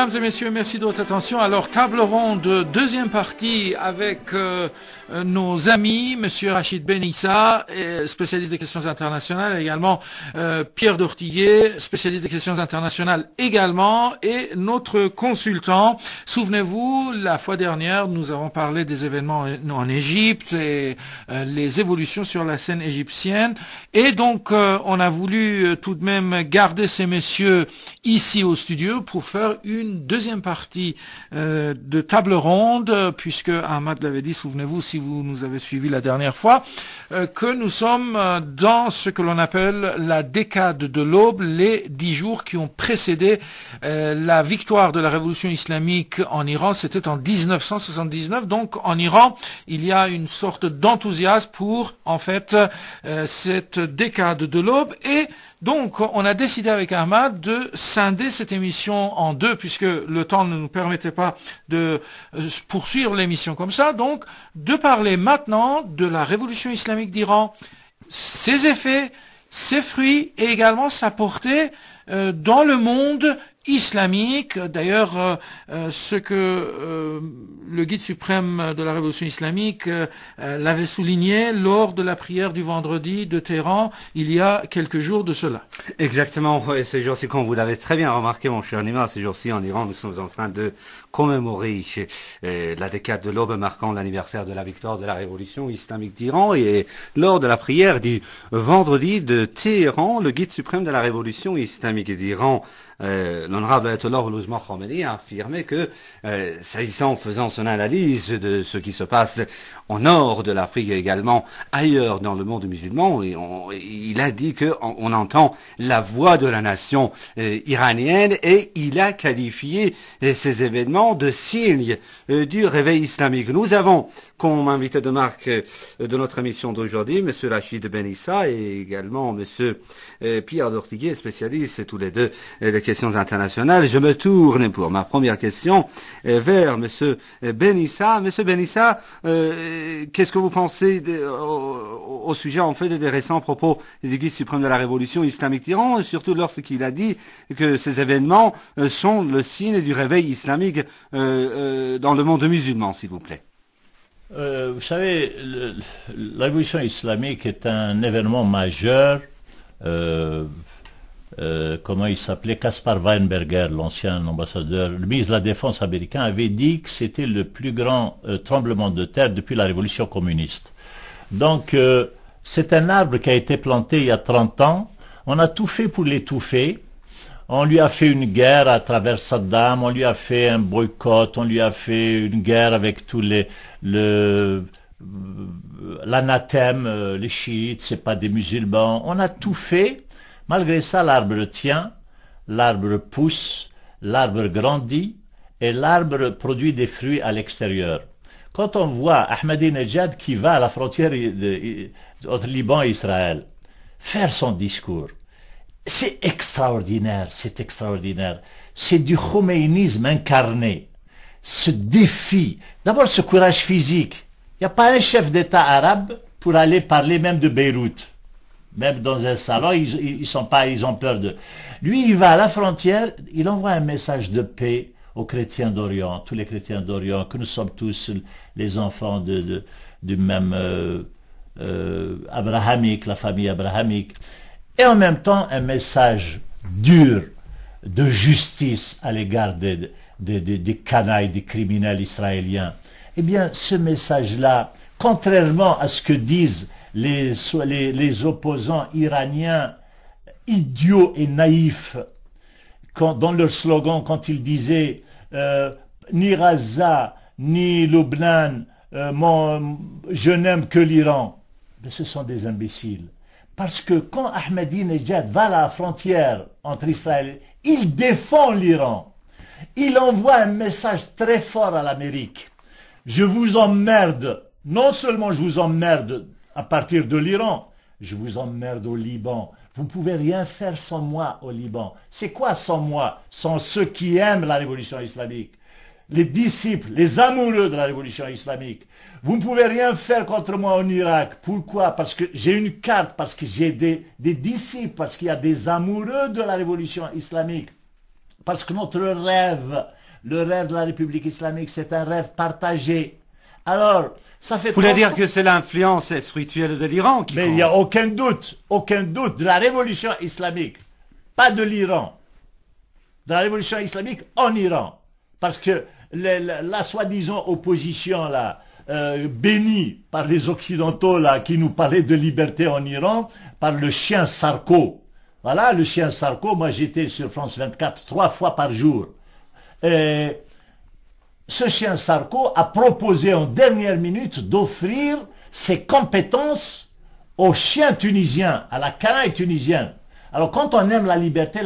Mesdames et messieurs, merci de votre attention. Alors, table ronde, deuxième partie avec nos amis, Monsieur Rachid Benissa, spécialiste des questions internationales, et également Pierre Dortiguet, spécialiste des questions internationales également, et notre consultant. Souvenez-vous, la fois dernière, nous avons parlé des événements en Égypte et les évolutions sur la scène égyptienne. Et donc, on a voulu tout de même garder ces messieurs ici au studio pour faire une deuxième partie de table ronde, puisque Ahmad l'avait dit, souvenez-vous, si vous nous avez suivis la dernière fois, que nous sommes dans ce que l'on appelle la décade de l'aube, les 10 jours qui ont précédé la victoire de la révolution islamique en Iran. C'était en 1979. Donc en Iran, il y a une sorte d'enthousiasme pour, en fait, cette décade de l'aube. Et donc, on a décidé avec Ahmad de scinder cette émission en deux, puisque le temps ne nous permettait pas de poursuivre l'émission comme ça. Donc, de parler maintenant de la révolution islamique d'Iran, ses effets, ses fruits et également sa portée dans le monde islamique. D'ailleurs, ce que le guide suprême de la révolution islamique l'avait souligné lors de la prière du vendredi de Téhéran il y a quelques jours de cela. Exactement, ces jours-ci, comme vous l'avez très bien remarqué, mon cher Nima, ces jours-ci en Iran, nous sommes en train de commémorer la décade de l'aube marquant l'anniversaire de la victoire de la révolution islamique d'Iran. Et lors de la prière du vendredi de Téhéran, le guide suprême de la révolution islamique d'Iran, l'honorable Ayatollah Ouzma Khomeini, a affirmé que, faisant son analyse de ce qui se passe au nord de l'Afrique et également ailleurs dans le monde musulman, il a dit que on entend la voix de la nation iranienne, et il a qualifié ces événements de signes du réveil islamique. Nous avons comme invité de marque de notre émission d'aujourd'hui Monsieur Rachid Benissa et également Monsieur Pierre Dortiguet, spécialiste tous les deux des questions internationales. Je me tourne pour ma première question vers Monsieur Benissa. Monsieur Benissa, qu'est-ce que vous pensez au sujet en fait des récents propos du guide suprême de la révolution islamique d'Iran, surtout lorsqu'il a dit que ces événements sont le signe du réveil islamique dans le monde musulman, s'il vous plaît? Vous savez, la révolution islamique est un événement majeur. Comment il s'appelait, Caspar Weinberger, l'ancien ambassadeur, le ministre de la Défense américain, avait dit que c'était le plus grand tremblement de terre depuis la révolution communiste. Donc, c'est un arbre qui a été planté il y a 30 ans. On a tout fait pour l'étouffer. On lui a fait une guerre à travers Saddam, on lui a fait un boycott, on lui a fait une guerre avec tous l'anathème, les chiites, c'est pas des musulmans. On a tout fait. Malgré ça, l'arbre tient, l'arbre pousse, l'arbre grandit et l'arbre produit des fruits à l'extérieur. Quand on voit Ahmadinejad qui va à la frontière entre Liban et Israël faire son discours, c'est extraordinaire, c'est extraordinaire. C'est du khomeïnisme incarné. Ce défi, d'abord ce courage physique. Il n'y a pas un chef d'État arabe pour aller parler même de Beyrouth. Même dans un salon, ils ont peur de... Lui, il va à la frontière, il envoie un message de paix aux chrétiens d'Orient, tous les chrétiens d'Orient, que nous sommes tous les enfants du même abrahamique, la famille abrahamique. Et en même temps, un message dur de justice à l'égard des canailles, des criminels israéliens. Eh bien, ce message-là, contrairement à ce que disent les opposants iraniens idiots et naïfs, dans leur slogan, quand ils disaient ni Gaza, ni Lubnan, je n'aime que l'Iran. Mais ce sont des imbéciles. Parce que quand Ahmadinejad va à la frontière entre Israël, il défend l'Iran. Il envoie un message très fort à l'Amérique. Je vous emmerde. Non seulement je vous emmerde à partir de l'Iran, je vous emmerde au Liban. Vous ne pouvez rien faire sans moi au Liban. C'est quoi sans moi? Sans ceux qui aiment la révolution islamique. Les disciples, les amoureux de la révolution islamique. Vous ne pouvez rien faire contre moi en Irak. Pourquoi? Parce que j'ai une carte, parce que j'ai des disciples, parce qu'il y a des amoureux de la révolution islamique. parce que notre rêve, le rêve de la République islamique, c'est un rêve partagé. Alors, ça fait... Vous voulez dire que c'est l'influence spirituelle de l'Iran qui Mais compte? il n'y a aucun doute de la révolution islamique, pas de l'Iran, de la révolution islamique en Iran. Parce que la soi-disant opposition là, bénie par les Occidentaux là, qui nous parlaient de liberté en Iran, par le chien Sarko. Voilà, le chien Sarko, moi j'étais sur France 24 3 fois par jour. Et ce chien Sarko a proposé en dernière minute d'offrir ses compétences aux chiens tunisiens, à la canaille tunisienne. Alors quand on aime la liberté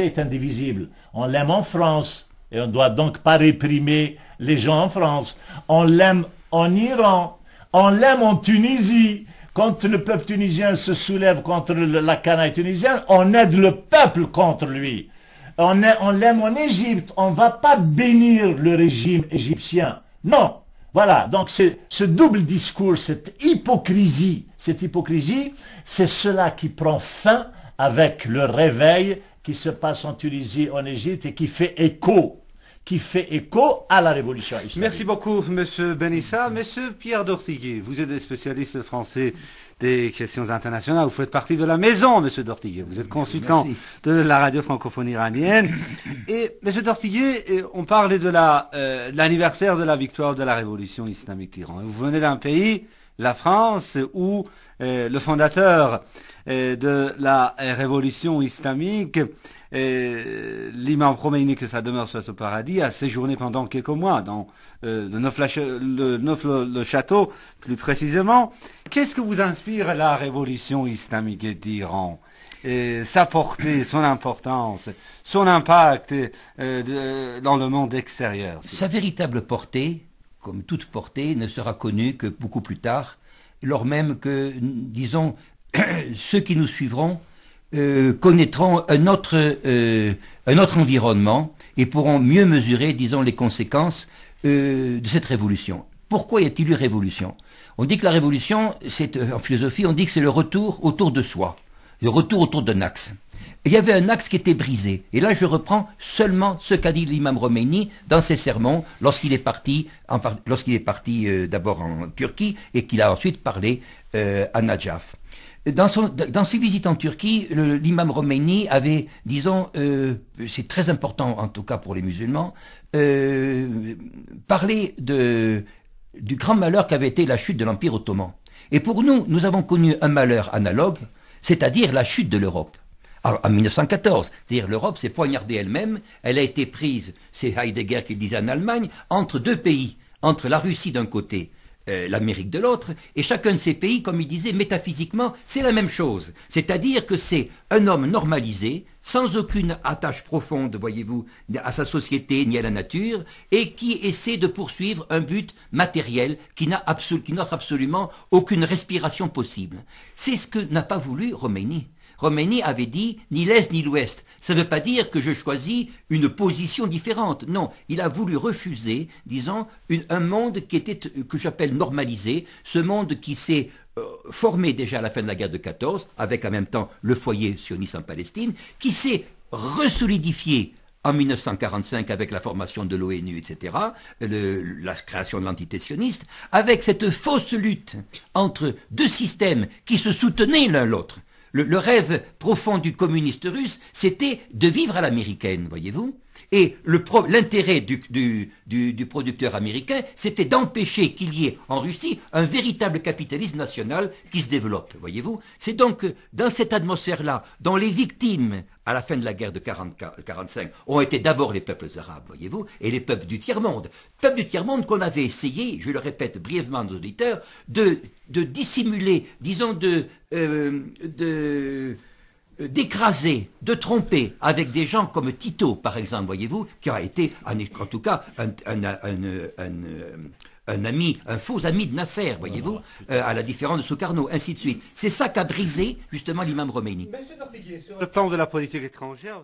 est indivisible. On l'aime en France, et on ne doit donc pas réprimer les gens en France. On l'aime en Iran, on l'aime en Tunisie. Quand le peuple tunisien se soulève contre la canaille tunisienne, on aide le peuple contre lui. On l'aime en Égypte, on ne va pas bénir le régime égyptien. Non. Voilà, donc ce double discours, cette hypocrisie, c'est cela qui prend fin avec le réveil qui se passe en Tunisie, en Égypte et qui fait écho à la révolution islamique. Merci beaucoup, Monsieur Benissa. Monsieur Pierre Dortiguet, vous êtes spécialiste français des questions internationales. Vous faites partie de la maison, Monsieur Dortiguet. Vous êtes consultant de la radio francophone iranienne. Et Monsieur Dortiguet, on parle de l'anniversaire de la victoire de la révolution islamique d'Iran. Vous venez d'un pays, la France, où le fondateur de la révolution islamique, l'imam Khomeini, que sa demeure soit au paradis, a séjourné pendant quelques mois dans le château, plus précisément. Qu'est-ce que vous inspire la révolution islamique d'Iran? Sa portée, son importance, son impact dans le monde extérieur? Sa véritable portée, comme toute portée, ne sera connue que beaucoup plus tard, lors même que, disons, ceux qui nous suivront connaîtront un autre environnement et pourront mieux mesurer, disons, les conséquences de cette révolution. Pourquoi y a-t-il eu révolution? On dit que la révolution, en philosophie, on dit que c'est le retour autour de soi, le retour autour d'un axe. Et il y avait un axe qui était brisé. Et là, je reprends seulement ce qu'a dit l'imam Khomeini dans ses sermons lorsqu'il est parti d'abord en Turquie et qu'il a ensuite parlé à Najaf. Dans ses visites en Turquie, l'imam Khomeini avait, disons, c'est très important en tout cas pour les musulmans, parlé du grand malheur qu'avait été la chute de l'Empire ottoman. Et pour nous, nous avons connu un malheur analogue, c'est-à-dire la chute de l'Europe. Alors, en 1914, c'est-à-dire l'Europe s'est poignardée elle-même, elle a été prise, c'est Heidegger qui le disait en Allemagne, entre deux pays, entre la Russie d'un côté, l'Amérique de l'autre, et chacun de ces pays, comme il disait, métaphysiquement, c'est la même chose. C'est-à-dire que c'est un homme normalisé, sans aucune attache profonde, voyez-vous, à sa société ni à la nature, et qui essaie de poursuivre un but matériel qui n'offre absolument aucune respiration possible. C'est ce que n'a pas voulu Khomeini. Khomeini avait dit ni l'Est ni l'Ouest. Ça ne veut pas dire que je choisis une position différente. Non, il a voulu refuser, disons, un monde que j'appelle normalisé, ce monde qui s'est formé déjà à la fin de la guerre de 14, avec en même temps le foyer sioniste en Palestine, qui s'est resolidifié en 1945 avec la formation de l'ONU, etc., la création de l'entité sioniste, avec cette fausse lutte entre deux systèmes qui se soutenaient l'un l'autre. Le rêve profond du communiste russe, c'était de vivre à l'américaine, voyez-vous. Et l'intérêt du producteur américain, c'était d'empêcher qu'il y ait en Russie un véritable capitalisme national qui se développe, voyez-vous. C'est donc dans cette atmosphère-là, dont les victimes à la fin de la guerre de 40-45 ont été d'abord les peuples arabes, voyez-vous, et les peuples du tiers-monde. Peuples du tiers-monde qu'on avait essayé, je le répète brièvement à nos auditeurs, de dissimuler, disons, d'écraser, de tromper avec des gens comme Tito, par exemple, voyez-vous, qui a été, en tout cas, un faux ami de Nasser, voyez-vous, à la différence de Sukarno, ainsi de suite. C'est ça qu'a brisé, justement, l'imam Khomeini. Monsieur Dortiguet, sur le plan de la politique étrangère,